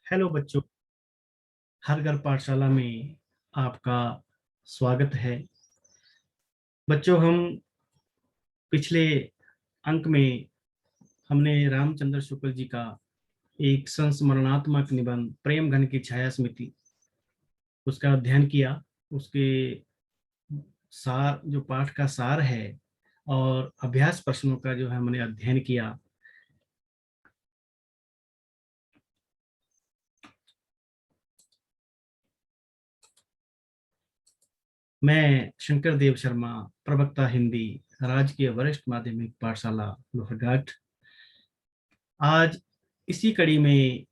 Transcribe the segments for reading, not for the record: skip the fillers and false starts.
Hello बच्चों। हर घर पाठशाला में आपका स्वागत है। बच्चों, हम पिछले अंक में हमने रामचंद्र शुक्ल जी का एक संस्मरणात्मक निबंध प्रेम घन की छाया स्मृति उसका अध्ययन किया। उसके सार जो पाठ का सार है और अभ्यास प्रश्नों का जो है हमने अध्ययन किया। मैं शंकर देव शर्मा, प्रवक्ता हिंदी, राजकीय वरिष्ठ माध्यमिक पाठशाला लोहरघाट, आज इसी कड़ी में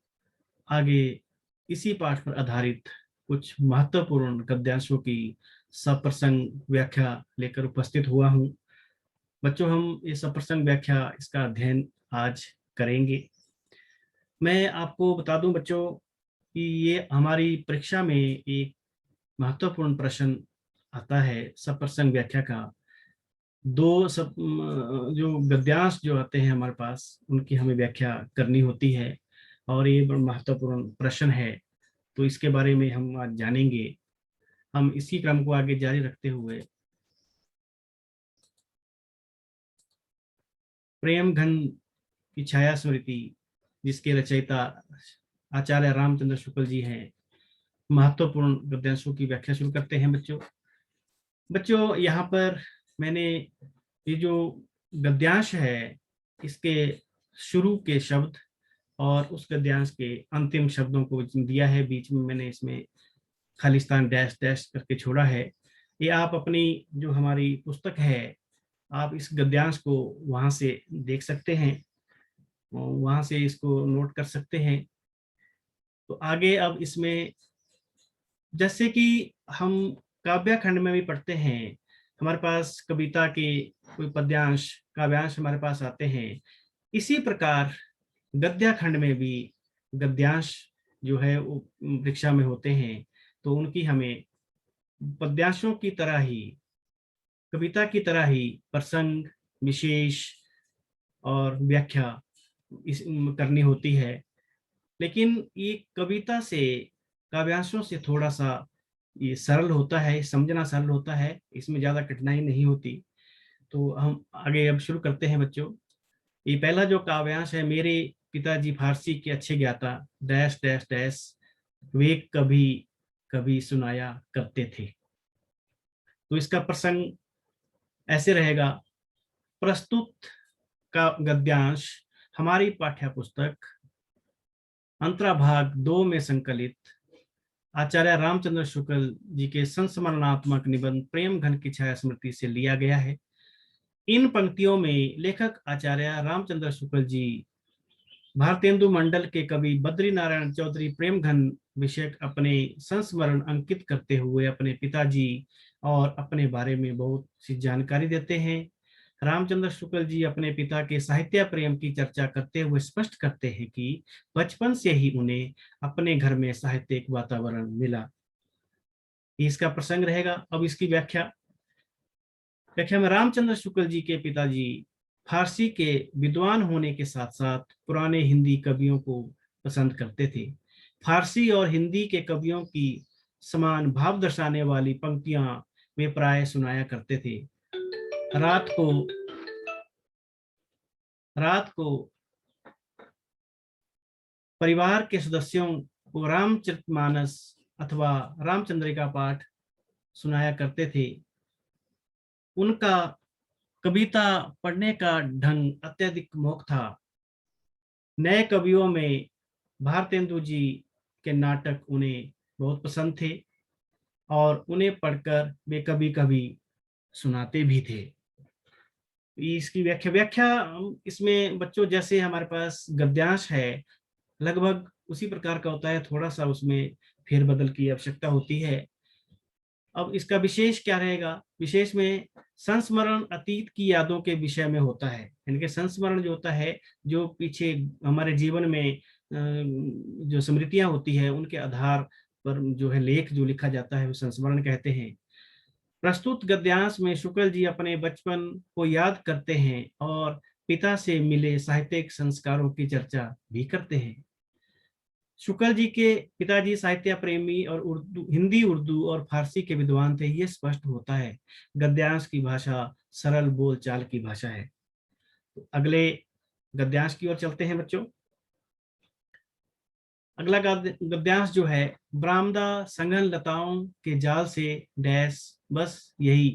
आगे इसी पाठ पर आधारित कुछ महत्वपूर्ण गद्यांशों की सप्रसंग व्याख्या लेकर उपस्थित हुआ हूँ। बच्चों, हम ये सप्रसंग व्याख्या इसका अध्ययन आज करेंगे। मैं आपको बता दूं बच्चों कि ये हमारी परीक्षा में एक महत्वपूर्ण प्रश्न आता है सप्रसंग व्याख्या का। दो सब जो गद्यांश जो आते हैं हमारे पास, उनकी हमें व्याख्या करनी होती है और ये बड़ा महत्वपूर्ण प्रश्न है। तो इसके बारे में हम आज जानेंगे। हम इसी क्रम को आगे जारी रखते हुए प्रेम घन की छाया स्मृति, जिसके रचयिता आचार्य रामचंद्र शुक्ल जी हैं, महत्वपूर्ण गद्यांशों की व्याख्या शुरू करते हैं। बच्चों बच्चों यहाँ पर मैंने ये जो गद्यांश है, इसके शुरू के शब्द और उस गद्यांश के अंतिम शब्दों को दिया है। बीच में मैंने इसमें खालिस्तान डैश डैश करके छोड़ा है। ये आप अपनी जो हमारी पुस्तक है, आप इस गद्यांश को वहां से देख सकते हैं, वहां से इसको नोट कर सकते हैं। तो आगे अब इसमें जैसे कि हम काव्य खंड में भी पढ़ते हैं, हमारे पास कविता के कोई पद्यांश काव्यांश हमारे पास आते हैं। इसी प्रकार गद्य खंड में भी गद्यांश जो है वो परीक्षा में होते हैं। तो उनकी हमें पद्यांशों की तरह ही, कविता की तरह ही प्रसंग विशेष और व्याख्या इस करनी होती है। लेकिन ये कविता से, काव्यांशों से थोड़ा सा ये सरल होता है, समझना सरल होता है, इसमें ज्यादा कठिनाई नहीं होती। तो हम आगे अब शुरू करते हैं बच्चों। ये पहला जो काव्यांश है, मेरे पिताजी फारसी के अच्छे ज्ञाता डैश डैश डैश वे कभी कभी सुनाया करते थे। तो इसका प्रसंग ऐसे रहेगा। प्रस्तुत का गद्यांश हमारी पाठ्य पुस्तक अंतराभाग 2 में संकलित आचार्य रामचंद्र शुक्ल जी के संस्मरणात्मक निबंध प्रेम घन की छाया स्मृति से लिया गया है। इन पंक्तियों में लेखक आचार्य रामचंद्र शुक्ल जी भारतेंदु मंडल के कवि बद्री नारायण चौधरी प्रेम घन विषयक अपने संस्मरण अंकित करते हुए अपने पिताजी और अपने बारे में बहुत सी जानकारी देते हैं। रामचंद्र शुक्ल जी अपने पिता के साहित्य प्रेम की चर्चा करते हुए स्पष्ट करते हैं कि बचपन से ही उन्हें अपने घर में साहित्यिक वातावरण मिला। इसका प्रसंग रहेगा। अब इसकी व्याख्या व्याख्या में रामचंद्र शुक्ल जी के पिताजी फारसी के विद्वान होने के साथ साथ पुराने हिंदी कवियों को पसंद करते थे। फारसी और हिंदी के कवियों की समान भाव दर्शाने वाली पंक्तियां वे प्राय सुनाया करते थे। रात को रात को परिवार के सदस्यों को रामचरितमानस अथवा रामचंद्रिका पाठ सुनाया करते थे। उनका कविता पढ़ने का ढंग अत्यधिक मोहक था। नए कवियों में भारतेंदु जी के नाटक उन्हें बहुत पसंद थे और उन्हें पढ़कर वे कभी कभी सुनाते भी थे। इसकी व्याख्या इसमें बच्चों, जैसे हमारे पास गद्यांश है लगभग उसी प्रकार का होता है, थोड़ा सा उसमें फेरबदल की आवश्यकता होती है। अब इसका विशेष क्या रहेगा? विशेष में संस्मरण अतीत की यादों के विषय में होता है। यानी कि संस्मरण जो होता है, जो पीछे हमारे जीवन में जो स्मृतियां होती है उनके आधार पर जो है लेख जो लिखा जाता है वो संस्मरण कहते हैं। प्रस्तुत गद्यांश में शुक्ल जी अपने बचपन को याद करते हैं और पिता से मिले साहित्यिक संस्कारों की चर्चा भी करते हैं। शुक्ल जी के पिताजी साहित्य प्रेमी और हिंदी, उर्दू और फारसी के विद्वान थे, ये स्पष्ट होता है। गद्यांश की भाषा सरल बोलचाल की भाषा है। तो अगले गद्यांश की ओर चलते हैं बच्चों। अगला गद्यांश जो है, बरामदा संघन लताओं के जाल से डैश, बस यही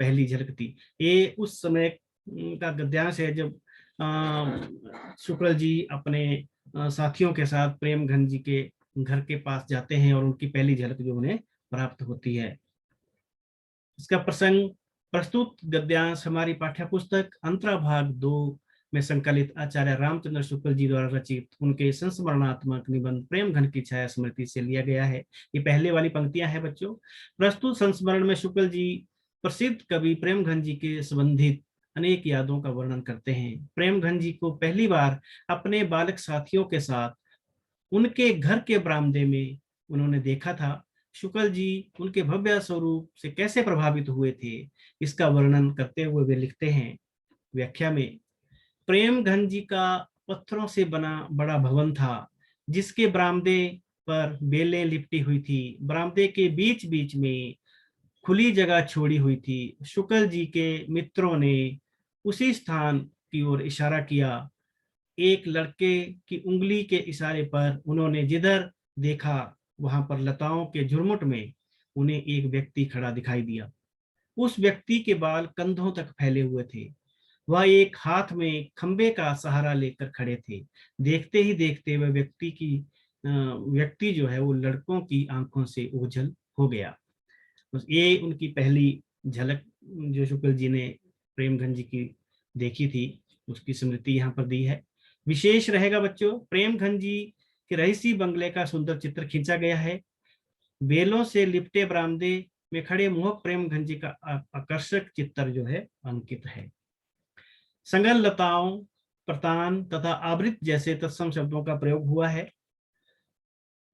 पहली झलक थी। ये उस समय का गद्यांश है जब शुक्ल जी अपने साथियों के साथ प्रेमघन जी के घर के पास जाते हैं और उनकी पहली झलक जो उन्हें प्राप्त होती है। इसका प्रसंग, प्रस्तुत गद्यांश हमारी पाठ्य पुस्तक अंतरा भाग 2 में संकलित आचार्य रामचंद्र शुक्ल जी द्वारा रचित उनके संस्मरणात्मक निबंध प्रेमघन की छाया स्मृति से लिया गया है। ये पहले वाली पंक्तियां हैं बच्चों। प्रस्तुत संस्मरण में शुक्ल जी प्रसिद्ध कवि प्रेमघन जी के संबंधित अनेक यादों का वर्णन करते हैं। प्रेमघन जी को पहली बार अपने बालक साथियों के साथ उनके घर के बरामदे में उन्होंने देखा था। शुक्ल जी उनके भव्य स्वरूप से कैसे प्रभावित हुए थे, इसका वर्णन करते हुए वे लिखते हैं व्याख्या में, प्रेमघन जी का पत्थरों से बना बड़ा भवन था, जिसके बरामदे पर बेलें लिपटी हुई थी। बरामदे के बीच बीच में खुली जगह छोड़ी हुई थी। शुक्ल जी के मित्रों ने उसी स्थान की ओर इशारा किया। एक लड़के की उंगली के इशारे पर उन्होंने जिधर देखा, वहां पर लताओं के झुरमुट में उन्हें एक व्यक्ति खड़ा दिखाई दिया। उस व्यक्ति के बाल कंधों तक फैले हुए थे। वह एक हाथ में खंबे का सहारा लेकर खड़े थे। देखते ही देखते वह व्यक्ति जो है वो लड़कों की आंखों से ओझल हो गया। तो ये उनकी पहली झलक जो शुक्ल जी ने प्रेमघन जी की देखी थी, उसकी स्मृति यहाँ पर दी है। विशेष रहेगा बच्चों, प्रेमघन जी के रईसी बंगले का सुंदर चित्र खींचा गया है। बेलों से लिपटे बरामदे में खड़े मोहक प्रेमघन जी का आकर्षक चित्र जो है अंकित है। संगल लताओं, प्रतान तथा आवृत जैसे तत्सम शब्दों का प्रयोग हुआ है।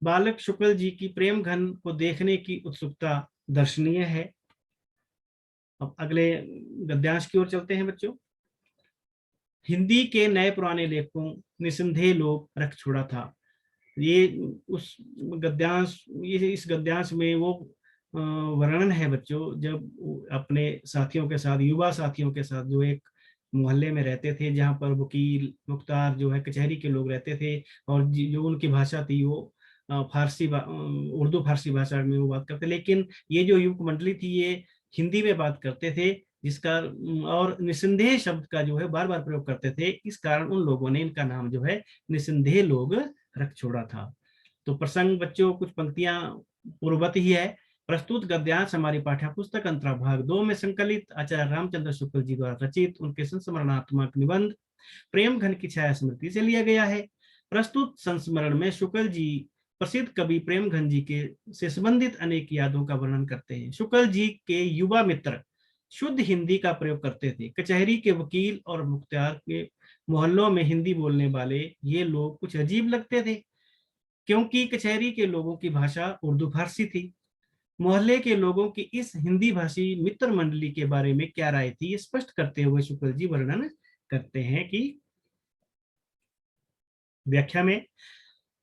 बालक शुक्ल जी की प्रेमघन को देखने की उत्सुकता दर्शनीय है। अब अगले गद्यांश की ओर चलते हैं बच्चों। हिंदी के नए पुराने लेखकों निसंदेह लोग रख छोड़ा था। ये उस गद्यांश, ये इस गद्यांश में वो वर्णन है बच्चों, जब अपने साथियों के साथ, युवा साथियों के साथ, जो एक मोहल्ले में रहते थे जहाँ पर वकील मुख्तार जो है कचहरी के लोग रहते थे, और जो उनकी भाषा थी वो फारसी उर्दू फारसी भाषा में वो बात करते, लेकिन ये जो युवक मंडली थी ये हिंदी में बात करते थे, जिसका और निसंदेह शब्द का जो है बार बार प्रयोग करते थे। इस कारण उन लोगों ने इनका नाम जो है निसंदेह लोग रख छोड़ा था। तो प्रसंग बच्चों कुछ पंक्तियां पूर्ववत ही है। प्रस्तुत गद्यांश हमारी पाठ्य पुस्तक अंतरा भाग 2 में संकलित आचार्य रामचंद्र शुक्ल जी द्वारा रचित उनके संस्मरणात्मक निबंध प्रेमघन की छाया स्मृति से लिया गया है। प्रस्तुत संस्मरण में शुक्ल जी प्रसिद्ध कवि प्रेमघन जी के से संबंधित अनेक यादों का वर्णन करते हैं। शुक्ल जी के युवा मित्र शुद्ध हिंदी का प्रयोग करते थे। कचहरी के वकील और मुख्तार के मोहल्लों में हिंदी बोलने वाले ये लोग कुछ अजीब लगते थे, क्योंकि कचहरी के लोगों की भाषा उर्दू फारसी थी। मोहल्ले के लोगों की इस हिंदी भाषी मित्र मंडली के बारे में क्या राय थी, ये स्पष्ट करते हुए शुक्ल जी वर्णन करते हैं कि व्याख्या में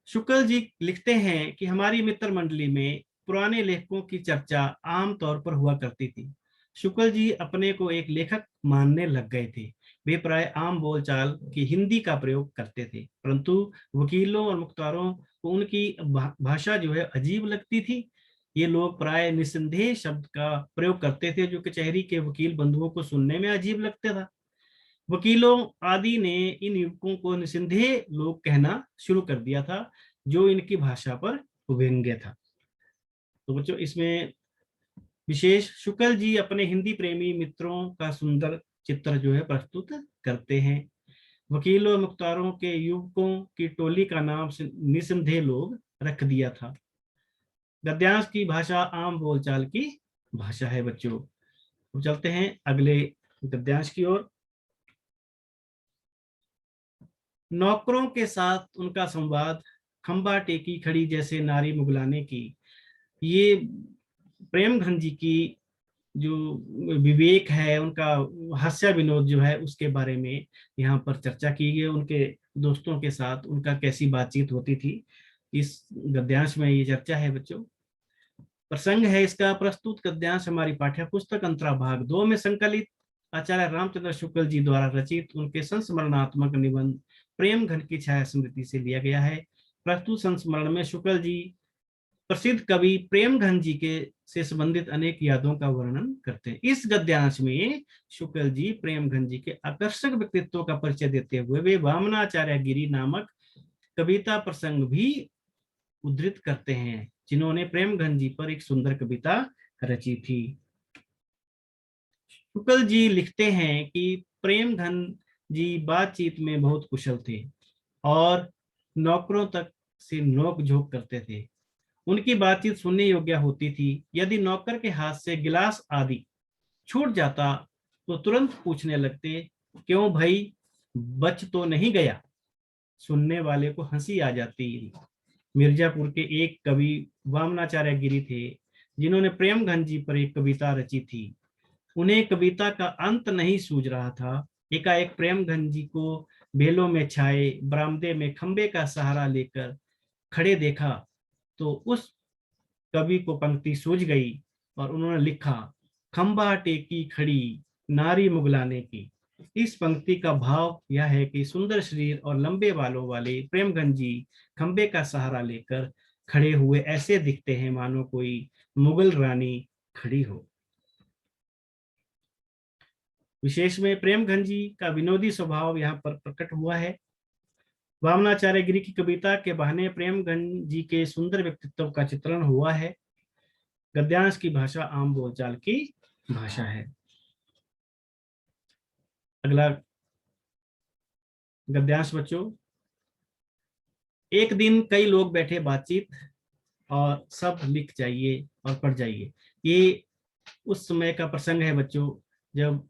शुक्ल जी लिखते हैं कि हमारी मित्र मंडली में पुराने लेखकों की चर्चा आम तौर पर हुआ करती थी। शुक्ल जी अपने को एक लेखक मानने लग गए थे। वे प्राय आम बोलचाल की हिंदी का प्रयोग करते थे, परंतु वकीलों और मुख्तारों को उनकी भाषा जो है अजीब लगती थी। ये लोग प्राय निसंदेह शब्द का प्रयोग करते थे, जो कचहरी के वकील बंधुओं को सुनने में अजीब लगता था। वकीलों आदि ने इन युवकों को निसंदेह लोग कहना शुरू कर दिया था, जो इनकी भाषा पर व्यंग्य था। तो बच्चों इसमें विशेष शुक्ल जी अपने हिंदी प्रेमी मित्रों का सुंदर चित्र जो है प्रस्तुत करते हैं। वकीलों मुख्तारों के युवकों की टोली का नाम निसंदेह लोग रख दिया था। गद्यांश की भाषा आम बोलचाल की भाषा है बच्चों। तो चलते हैं अगले गद्यांश की ओर। नौकरों के साथ उनका संवाद, खंबा टेकी खड़ी जैसे नारी मुगलाने की, ये प्रेमघन जी की जो विवेक है, उनका हास्य विनोद जो है उसके बारे में यहाँ पर चर्चा की गई। उनके दोस्तों के साथ उनका कैसी बातचीत होती थी, इस गद्यांश में ये चर्चा है बच्चों। प्रसंग है इसका, प्रस्तुत गद्यांश हमारी पाठ्य पुस्तक अंतरा भाग 2 में संकलित आचार्य रामचंद्र शुक्ल जी द्वारा रचित उनके संस्मरणात्मक निबंध प्रेम घन की छाया स्मृति से लिया गया है। प्रस्तुत संस्मरण में शुक्ल जी प्रसिद्ध कवि प्रेम घन जी के से संबंधित अनेक यादों का वर्णन करते हैं। इस गद्यांश में शुक्ल जी प्रेम घन जी के आकर्षक व्यक्तित्व का परिचय देते हुए वे वामनाचार्य गिरी नामक कविता प्रसंग भी उद्धृत करते हैं, जिन्होंने प्रेम घन जी पर एक सुंदर कविता रची थी। शुक्ल जी लिखते हैं कि प्रेम घन जी बातचीत में बहुत कुशल थे और नौकरों तक से नोक झोंक करते थे। उनकी बातचीत सुनने योग्य होती थी। यदि नौकर के हाथ से गिलास आदि छूट जाता तो तुरंत पूछने लगते, क्यों भाई, बच तो नहीं गया? सुनने वाले को हंसी आ जाती। मिर्जापुर के एक कवि वामनाचार्य गिरी थे, जिन्होंने प्रेम घन जी पर एक कविता रची थी। उन्हें कविता का अंत नहीं सूझ रहा था। एकाएक प्रेम घन जी को बेलों में छाए बरामदे में खंबे का सहारा लेकर खड़े देखा तो उस कवि को पंक्ति सूझ गई और उन्होंने लिखा, खंबा टेकी खड़ी नारी मुगलाने की। इस पंक्ति का भाव यह है कि सुंदर शरीर और लंबे बालों वाले प्रेमघन जी खंबे का सहारा लेकर खड़े हुए ऐसे दिखते हैं मानो कोई मुगल रानी खड़ी हो। विशेष में प्रेमघन जी का विनोदी स्वभाव यहाँ पर प्रकट हुआ है। वामनाचार्य गिरी की कविता के बहाने प्रेमघन जी के सुंदर व्यक्तित्व का चित्रण हुआ है। गद्यांश की भाषा आम बोलचाल की भाषा है। अगला गद्यांश बच्चों, एक दिन कई लोग बैठे बातचीत और सब लिख जाइए और पढ़ जाइए। ये उस समय का प्रसंग है बच्चों, जब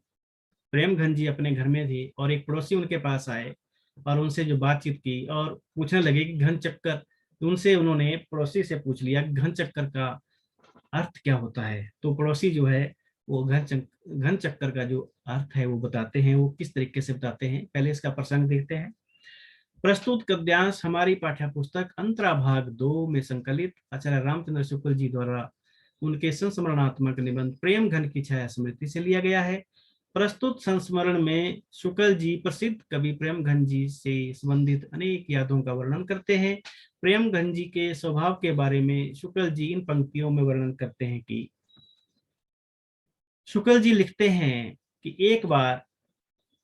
प्रेमघन जी अपने घर में थे और एक पड़ोसी उनके पास आए और उनसे जो बातचीत की और पूछने लगे कि घन चक्कर, उनसे उन्होंने पड़ोसी से पूछ लिया घन चक्कर का अर्थ क्या होता है। तो पड़ोसी जो है वो घन चक्कर का जो अर्थ है वो बताते हैं। वो किस तरीके से बताते हैं, पहले इसका प्रसंग देखते हैं। प्रस्तुत गद्यांश हमारी पाठ्य पुस्तक अंतरा भाग 2 में संकलित आचार्य रामचंद्र शुक्ल जी द्वारा उनके संस्मरणात्मक निबंध प्रेम घन की छाया स्मृति से लिया गया है। प्रस्तुत संस्मरण में शुक्ल जी प्रसिद्ध कवि प्रेम घन जी से संबंधित अनेक यादों का वर्णन करते हैं। प्रेम घन जी के स्वभाव के बारे में शुक्ल जी इन पंक्तियों में वर्णन करते हैं कि शुक्ल जी लिखते हैं कि एक बार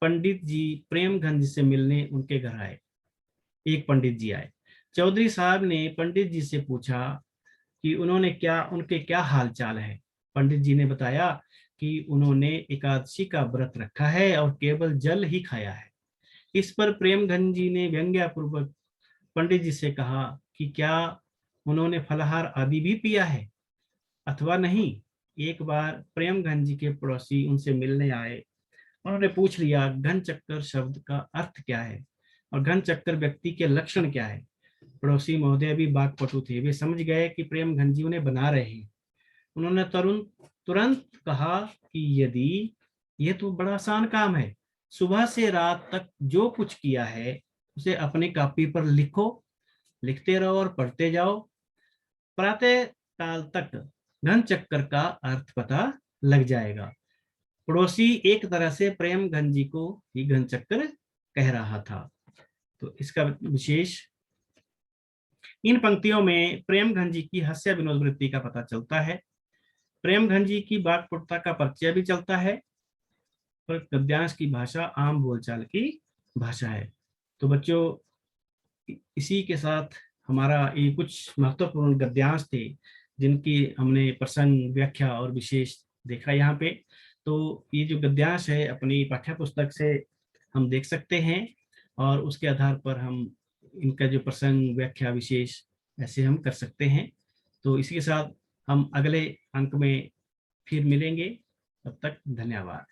पंडित जी प्रेम घन जी से मिलने उनके घर आए। एक पंडित जी आए। चौधरी साहब ने पंडित जी से पूछा कि उनके क्या हाल चाल है। पंडित जी ने बताया कि उन्होंने एकादशी का व्रत रखा है और केवल जल ही खाया है। इस पर प्रेमघन जी ने व्यंग्यपूर्वक पंडित जी से कहा कि क्या उन्होंने फलाहार आदि भी पिया है अथवा नहीं। एक बार प्रेमघन जी के पड़ोसी उनसे मिलने आए। उन्होंने पूछ लिया घन चक्कर शब्द का अर्थ क्या है और घन चक्कर व्यक्ति के लक्षण क्या है। पड़ोसी महोदय भी बागपटु थे। वे समझ गए कि प्रेमघन जी उन्हें बना रहे हैं। उन्होंने तुरंत कहा कि यदि ये तो बड़ा आसान काम है, सुबह से रात तक जो कुछ किया है उसे अपने कॉपी पर लिखो, लिखते रहो और पढ़ते जाओ। प्रातः काल तक घन चक्कर का अर्थ पता लग जाएगा। पड़ोसी एक तरह से प्रेमघन जी को ही घन चक्कर कह रहा था। तो इसका विशेष, इन पंक्तियों में प्रेमघन जी की हास्य विनोद वृत्ति का पता चलता है। प्रेमघन जी की वाक्पटुता का परिचय भी चलता है। पर गद्यांश की भाषा आम बोलचाल की भाषा है। तो बच्चों, इसी के साथ हमारा ये कुछ महत्वपूर्ण गद्यांश थे जिनकी हमने प्रसंग, व्याख्या और विशेष देखा यहाँ पे। तो ये जो गद्यांश है अपनी पाठ्य पुस्तक से हम देख सकते हैं और उसके आधार पर हम इनका जो प्रसंग, व्याख्या, विशेष ऐसे हम कर सकते हैं। तो इसी के साथ हम अगले अंक में फिर मिलेंगे। तब तक धन्यवाद।